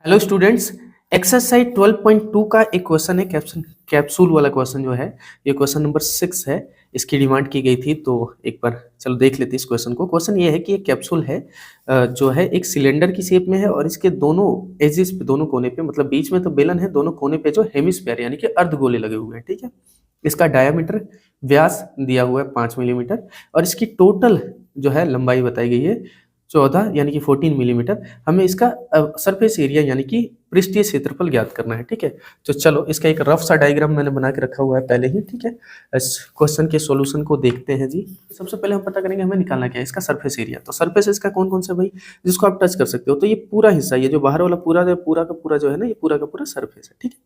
Hello students. Exercise 12.2 का एक question है, कैप्सूल वाला क्वेश्चन जो है, ये क्वेश्चन नंबर 6 है। इसकी डिमांड की गई थी तो एक बार चलो देख लेते हैं इस क्वेश्चन को। क्वेश्चन ये है कि एक कैप्सूल है जो है एक सिलेंडर की शेप में है और इसके दोनों एजिस पे, दोनों कोने पे, मतलब बीच में तो बेलन है, दोनों कोने पे जो हेमिस्फीयर यानी कि अर्धगोले लगे हुए हैं। ठीक है, इसका डायामीटर व्यास दिया हुआ है 5 मिलीमीटर और इसकी टोटल जो है लंबाई बताई गई है 14 यानी कि 14 मिलीमीटर। हमें इसका सरफेस एरिया यानी कि पृष्ठीय क्षेत्रफल ज्ञात करना है। ठीक है, तो चलो इसका एक रफ सा डायग्राम मैंने बना के रखा हुआ है पहले ही। ठीक है, इस क्वेश्चन के सॉल्यूशन को देखते हैं जी। सबसे पहले हम पता करेंगे हमें निकालना क्या है, इसका सरफेस एरिया। तो सरफेस इसका कौन कौन सा भाई जिसको आप टच कर सकते हो, तो ये पूरा हिस्सा, ये जो बाहर वाला पूरा का पूरा जो है ना, ये पूरा का पूरा सरफेस है। ठीक है,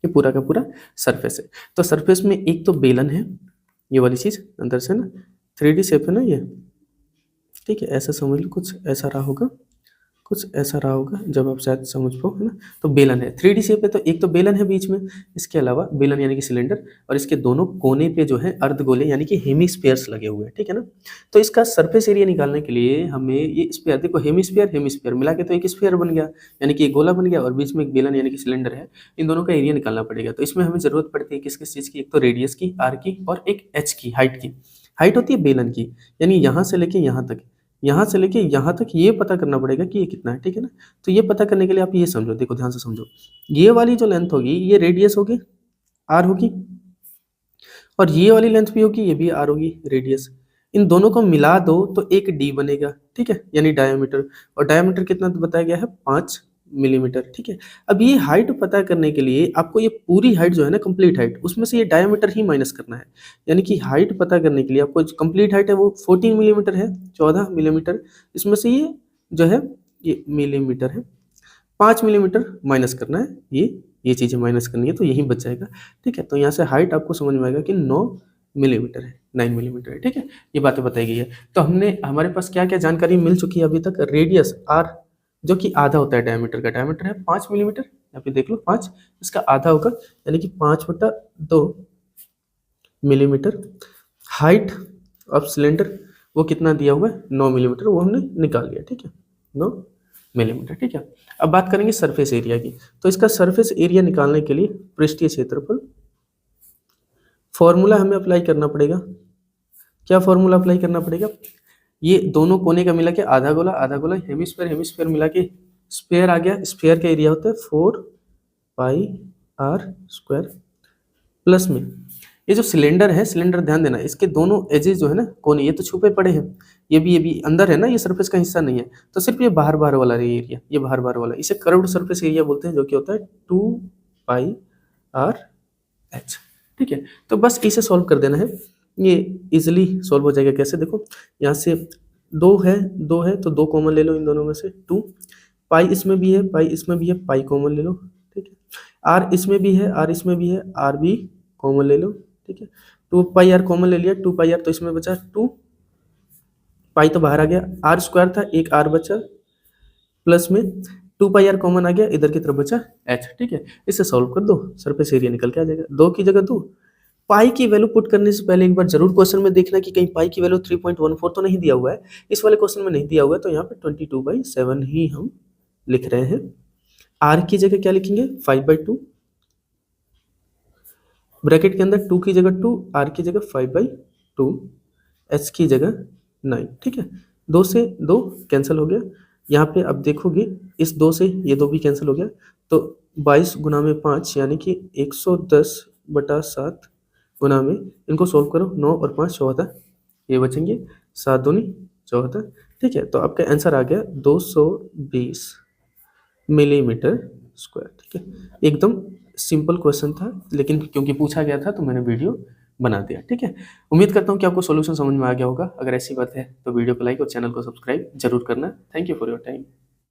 ये पूरा का पूरा सरफेस है। तो सरफेस में एक तो बेलन है, ये वाली चीज अंदर से ना 3D शेप है ना ये। ठीक है, ऐसा समझ लो, कुछ ऐसा रहा होगा, कुछ ऐसा रहा होगा, जब आप शायद समझ पाओ, है ना। तो बेलन है, 3D शेप है, तो एक तो बेलन है बीच में, इसके अलावा बेलन यानी कि सिलेंडर, और इसके दोनों कोने पे जो है अर्धगोले यानी कि हेमिस्फीयर्स लगे हुए हैं। ठीक है ना। तो इसका सरफेस एरिया निकालने के लिए हमें ये स्फीयर, देखो हेमिस्फीयर हेमिस्फीयर मिला के तो एक स्फीयर बन गया, यानी कि एक गोला बन गया, और बीच में एक बेलन यानी कि सिलेंडर है। इन दोनों का एरिया निकालना पड़ेगा। तो इसमें हमें जरूरत पड़ती है किस किस चीज़ की, एक तो रेडियस की, आर की, और एक एच की, हाइट की। हाइट होती है बेलन की, यानी यहाँ से लेके यहाँ तक, यहाँ से लेके यहाँ तक ये पता करना पड़ेगा कि ये कितना है। ठीक है ना। तो ये पता करने के लिए आप ये समझो, देखो ध्यान से समझो, ये वाली जो लेंथ होगी ये रेडियस होगी, आर होगी, और ये वाली लेंथ भी होगी, ये भी आर होगी, रेडियस। इन दोनों को मिला दो तो एक डी बनेगा। ठीक है, यानी डायमीटर, और डायमीटर कितना बताया गया है, 5 मिलीमीटर। ठीक है, अब ये हाइट पता करने के लिए आपको ये पूरी हाइट जो है ना, कंप्लीट हाइट, उसमें से ये डायमीटर ही माइनस करना है। यानी कि हाइट पता करने के लिए आपको जो कंप्लीट हाइट है वो 14 मिलीमीटर है, 14 मिलीमीटर, इसमें से ये जो है ये मिलीमीटर है, 5 मिलीमीटर माइनस करना है, ये चीज़ें माइनस करनी है, तो यही बच जाएगा। ठीक है, तो यहाँ से हाइट आपको समझ में आएगा कि 9 मिलीमीटर है, 9 मिलीमीटर है। ठीक है, ये बातें बताई गई है। तो हमारे पास क्या क्या जानकारी मिल चुकी है अभी तक। रेडियस आर जो कि आधा होता है डायमीटर का, डायमीटर है 5 मिलीमीटर, यहाँ पे देख लो 5, इसका आधा होगा यानी कि 5/2 मिलीमीटर। हाइट ऑफ सिलेंडर वो कितना दिया हुआ है, 9 मिलीमीटर, वो हमने निकाल लिया। ठीक है, 9 मिलीमीटर। ठीक है, अब बात करेंगे सरफेस एरिया की। तो इसका सरफेस एरिया निकालने के लिए पृष्ठीय क्षेत्रफल फॉर्मूला हमें अप्लाई करना पड़ेगा। क्या फॉर्मूला अप्लाई करना पड़ेगा, ये दोनों कोने का मिला के आधा गोला, आधा गोला, हेमिस्फीयर हेमिस्फीयर मिला के स्फीयर आ गया। स्फीयर का एरिया होता है 4πr² प्लस में ये जो सिलेंडर है, सिलेंडर ध्यान देना, इसके दोनों एजेस जो है ना, कोने, ये तो छुपे पड़े हैं, ये भी अंदर है ना, ये सरफेस का हिस्सा नहीं है, तो सिर्फ ये बाहर बाहर वाला एरिया, ये बाहर बाहर वाला, इसे कर्व्ड सरफेस एरिया बोलते हैं, जो कि होता है 2πrh। ठीक है, तो बस इसे सॉल्व कर देना है, ये इजिली सॉल्व हो जाएगा। कैसे, देखो यहाँ से 2 है, 2 है तो 2 कॉमन ले लो इन दोनों में से, 2 पाई इसमें भी है, पाई इसमें भी है, पाई कॉमन ले लो। ठीक है, आर इसमें भी है, आर इसमें भी है, आर भी कॉमन ले लो। ठीक है, 2πr कॉमन ले लिया, 2πr तो इसमें बचा 2 पाई तो बाहर आ गया, आर स्क्वायर था, एक आर बचा, प्लस में 2πr कॉमन आ गया, इधर की तरफ बचा h। ठीक है, इसे सॉल्व कर दो, सरफेस एरिया निकल के आ जाएगा। 2 की जगह 2, पाई की वैल्यू पुट करने से पहले एक बार जरूर क्वेश्चन में देखना कि कहीं पाई की वैल्यू 3.14 तो नहीं दिया हुआ है, इस वाले क्वेश्चन में नहीं दिया हुआ है, तो यहाँ पे 22/7 ही हम लिख रहे हैं। आर की जगह क्या लिखेंगे, 5/2, ब्रैकेट के अंदर 2 की जगह 2, आर की जगह 5/2, एच की जगह 9। ठीक है, 2 से 2 कैंसिल हो गया, यहाँ पे अब देखोगे इस 2 से ये 2 भी कैंसिल हो गया, तो 22 गुना में 5 यानी कि 110/7 गुना में, इनको सोल्व करो, 9 और 5 14, ये बचेंगे 7 दूनी 14। ठीक है, तो आपका आंसर आ गया 220 मिलीमीटर स्क्वायर। ठीक है, एकदम सिंपल क्वेश्चन था, लेकिन क्योंकि पूछा गया था तो मैंने वीडियो बना दिया। ठीक है, उम्मीद करता हूँ कि आपको सॉल्यूशन समझ में आ गया होगा। अगर ऐसी बात है तो वीडियो को लाइक और चैनल को सब्सक्राइब जरूर करना। Thank you for your time.